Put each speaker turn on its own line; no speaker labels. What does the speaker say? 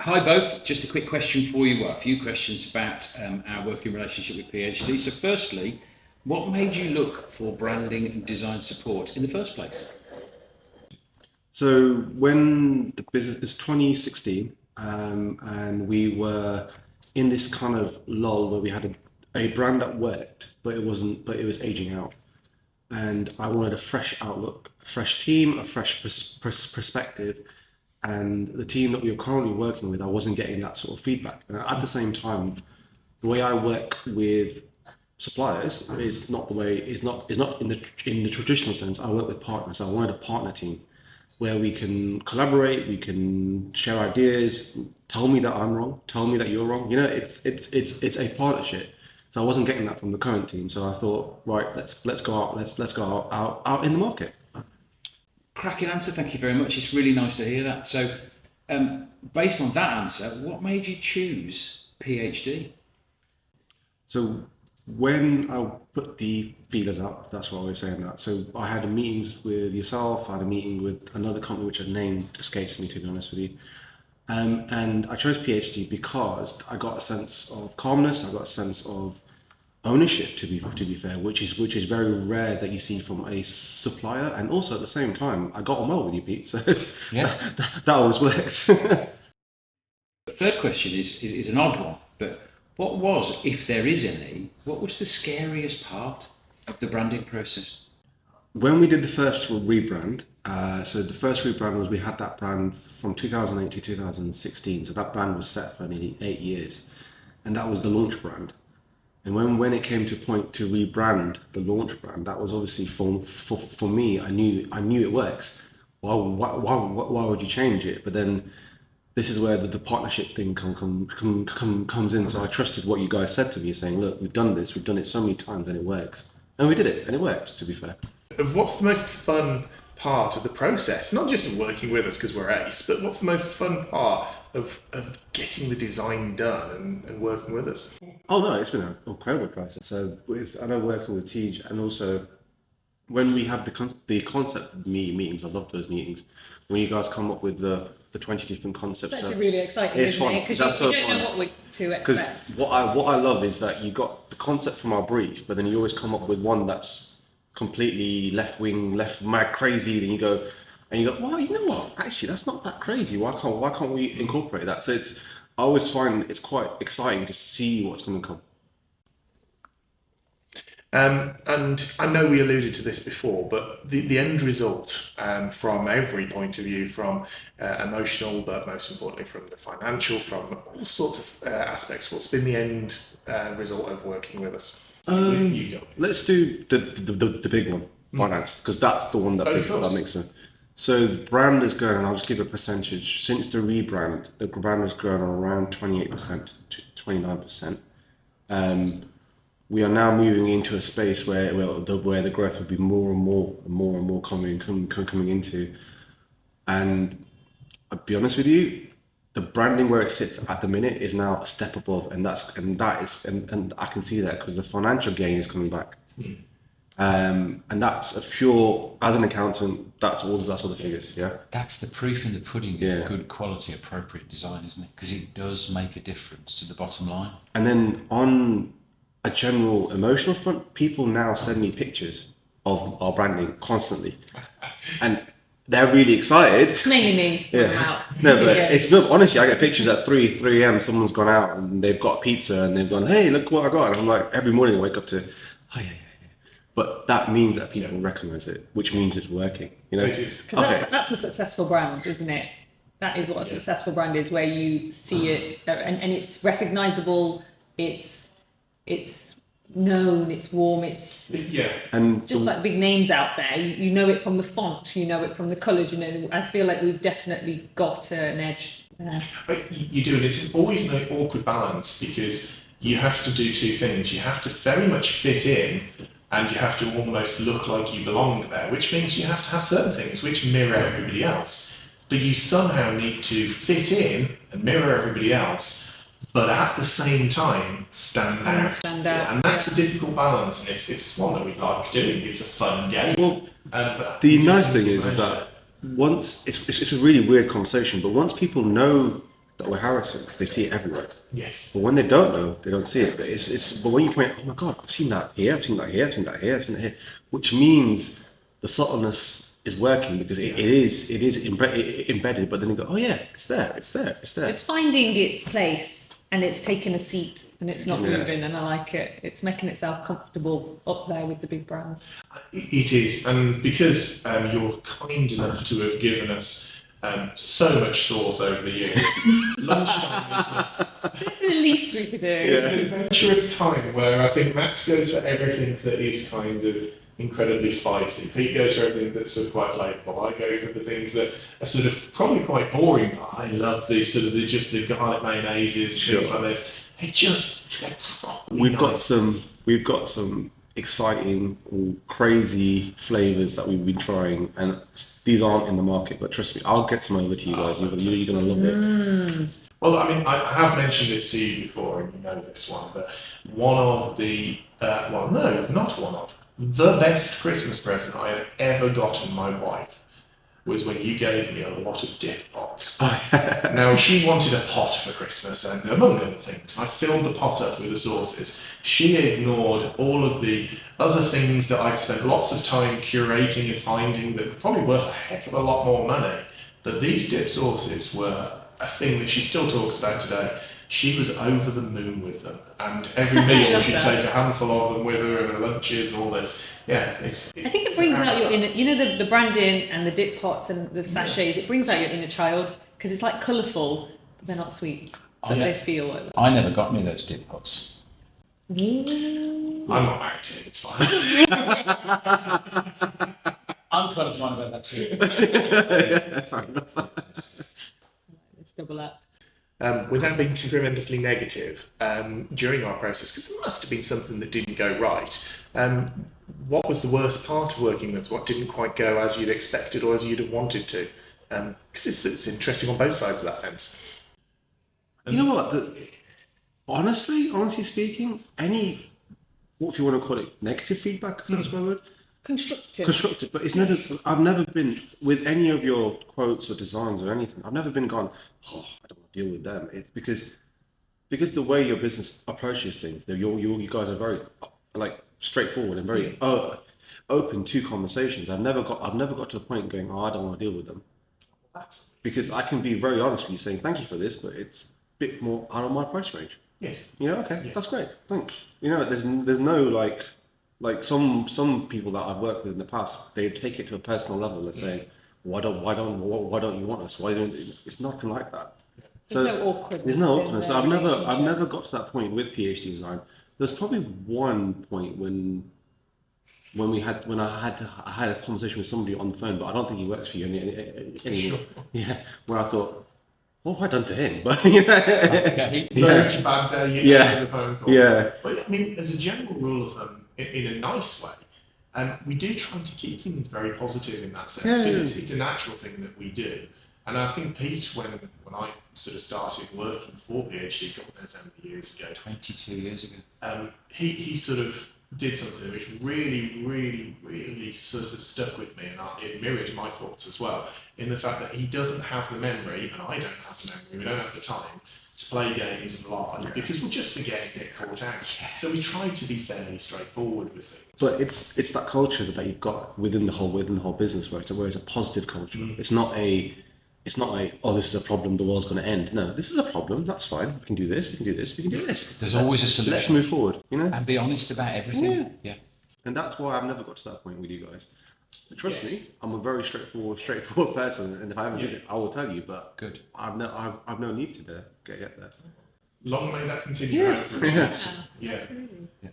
Hi both, just a quick question for you, well a few questions about our working relationship with PhD. So firstly, what made you look for branding and design support in the first place?
So when the business is 2016, and we were in this kind of lull where we had a brand that worked, but it was aging out. And I wanted a fresh outlook, a fresh team, a fresh perspective. And the team that we were currently working with, I wasn't getting that sort of feedback. And at the same time, the way I work with suppliers is not the way is not in the traditional sense. I work with partners. I wanted a partner team where we can collaborate, we can share ideas. Tell me that I'm wrong. Tell me that you're wrong. You know, it's a partnership. So I wasn't getting that from the current team. So I thought, right, let's go out. Let's go out in the market.
Cracking answer, thank you very much. It's really nice to hear that. So based on that answer, what made you choose PhD?
So when I put the feelers out, that's what I was saying that. So I had meetings with yourself, I had a meeting with another company which a name escapes me, to be honest with you. And I chose PhD because I got a sense of calmness, I got a sense of ownership, to be fair, which is very rare that you see from a supplier. And also at the same time, I got on well with you, Pete. So
Yeah.
that always works.
The third question is an odd one, but what was, if there is any, what was the scariest part of the branding process?
When we did the first rebrand, so the first rebrand was we had that brand from 2008 to 2016. So that brand was set for nearly 8 years, and that was the launch brand. And when it came to point to rebrand the launch brand, that was obviously for me. I knew it works. Why would you change it? But then this is where the partnership thing comes in. So I trusted what you guys said to me, saying, look, we've done this, we've done it so many times, and it works. And we did it, and it worked. To be fair.
What's the most fun part of the process? Not just working with us because we're ace, but what's the most fun part of getting the design done and working with us?
Oh no, it's been an incredible process. So I know working with Tej, and also when we have the concept meetings, I love those meetings. When you guys come up with the 20 different concepts.
It's actually really exciting,
it's
isn't
fun.
it? Because
That's
you
so
don't
fun.
know what to
Because
expect.
what I love is that you got the concept from our brief, but then you always come up with one that's completely left wing, left mad crazy. Then you go, well, you know what? Actually, that's not that crazy. Why can't we incorporate that? So I always find it's quite exciting to see what's going to come.
And I know we alluded to this before, but the end result, from every point of view, from emotional, but most importantly from the financial, from all sorts of aspects, what's been the end result of working with us? With you guys?
Let's do the big one, finance, because that's the one that makes sense. So the brand is growing, and I'll just give a percentage. Since the rebrand, the brand has grown around 28% to 29%. We are now moving into a space where the growth will be more and more coming into. And I'll be honest with you, the branding where it sits at the minute is now a step above, and I can see that because the financial gain is coming back. And that's a pure, as an accountant, that's all the figures. Yeah.
That's the proof in the pudding
Yeah.
of good quality, appropriate design, isn't it? Because it does make a difference to the bottom line.
And then on a general emotional front, people now send me pictures of our branding constantly, and they're really excited.
It's mainly me.
Yeah. No, but it's good. Honestly, I get pictures at 3 a.m. Someone's gone out and they've got pizza and they've gone, hey, look what I got. And I'm like, every morning I wake up to, oh yeah. But that means that people recognize it, which means it's working. You know,
Because
that's a successful brand, isn't it? That is what a successful brand is, where you see it and it's recognizable. It's known. It's warm. It's
and
just like big names out there. You know it from the font. You know it from the colours. You know, I feel like we've definitely got an edge there.
You do, and it's always an awkward balance because you have to do two things. You have to very much fit in, and you have to almost look like you belong there, which means you have to have certain things which mirror everybody else. But you somehow need to fit in and mirror everybody else, but at the same time stand out. And that's a difficult balance, and it's one that we like doing. It's a fun game.
Well, the nice thing is that once it's a really weird conversation, but once people know that we're harassing because they see it everywhere.
Yes.
But when they don't know, they don't see it. But but when you point, oh my God, I've seen that here, I've seen that here, I've seen that here, I've seen that here, which means the subtleness is working because it is embedded. But then you go, oh yeah, it's there.
It's finding its place and it's taking a seat and it's not moving, and I like it. It's making itself comfortable up there with the big brands.
It is, and because you're kind enough to have given us so much sauce over the years, lunchtime
It's the least we could do.
is an adventurous time where I think Max goes for everything that is kind of incredibly spicy. Pete goes for everything that's sort of quite flavourful. I go for the things that are sort of probably quite boring. But I love the sort of the garlic mayonnaises, things like this. They're properly
We've got some exciting or crazy flavors that we've been trying, and these aren't in the market. But trust me, I'll get some over to you guys. You're gonna love it.
Well, I mean, I have mentioned this to you before, and you know this one, but one of the the best Christmas present I had ever gotten my wife was when you gave me a lot of dip pots. Now, she wanted a pot for Christmas, and among other things, I filled the pot up with the sauces. She ignored all of the other things that I'd spent lots of time curating and finding that were probably worth a heck of a lot more money. But these dip sauces were a thing that she still talks about today. She was over the moon with them, and every meal she'd take a handful of them with her, and her lunches and all this. Yeah,
I think it brings out your inner, the branding and the dip pots and the sachets. It brings out your inner child because it's like colourful, but they're not sweet. But they feel like that.
I never got any of those dip pots.
I'm not married to it, it's fine.
I'm kind of fine about that too.
Fair enough.
It's double act.
Without being tremendously negative, during our process, because there must have been something that didn't go right, what was the worst part of working with? What didn't quite go as you'd expected or as you'd have wanted to? Because it's interesting on both sides of that fence.
You know what? Honestly speaking, what if you want to call it, negative feedback? That's my word. Constructive, but it's never. I've never been with any of your quotes or designs or anything. I've never been gone. Oh, I don't want to deal with them. It's because the way your business approaches things, you guys are very straightforward and very open to conversations. I've never got to a point going, oh, I don't want to deal with them. Because I can be very honest with you, saying thank you for this, but it's a bit more out of my price range.
Yes.
Okay, that's great. Thanks. There's no like some people that I've worked with in the past, they take it to a personal level. They're saying, why don't you want us? It's nothing like that.
There's no awkwardness.
There's no awkwardness. So I've never got to that point with PhD design. There's probably one point when I had a conversation with somebody on the phone, but I don't think he works for you anymore.
Sure.
Yeah, where I thought, what have I done to him? But
Very bad day.
Yeah.
The phone call.
Yeah.
But I mean, as a general rule of thumb, in a nice way, we do try to keep things very positive in that sense, because it's a natural thing that we do. And I think Pete, when I sort of started working for PhD, God knows how many years ago,
22 years ago,
he sort of did something which really, really, really sort of stuck with me, and it mirrored my thoughts as well, in the fact that he doesn't have the memory, and I don't have the memory, we don't have the time to play games and lie, because we'll just forget and get caught out. So we try to be fairly straightforward with things.
But it's that culture that you've got within the whole business, where it's a positive culture. It's not a oh, this is a problem, the world's going to end. No, this is a problem. That's fine. We can do this. We can do this. We can do this.
There's always a solution.
Let's move forward.
And be honest about everything. Yeah.
And that's why I've never got to that point with you guys. But trust me, I'm a very straightforward person, and if I ever do it, I will tell you. But
good.
I've no need to get there.
Long may that continue.
Yeah.
Yeah.
Yeah.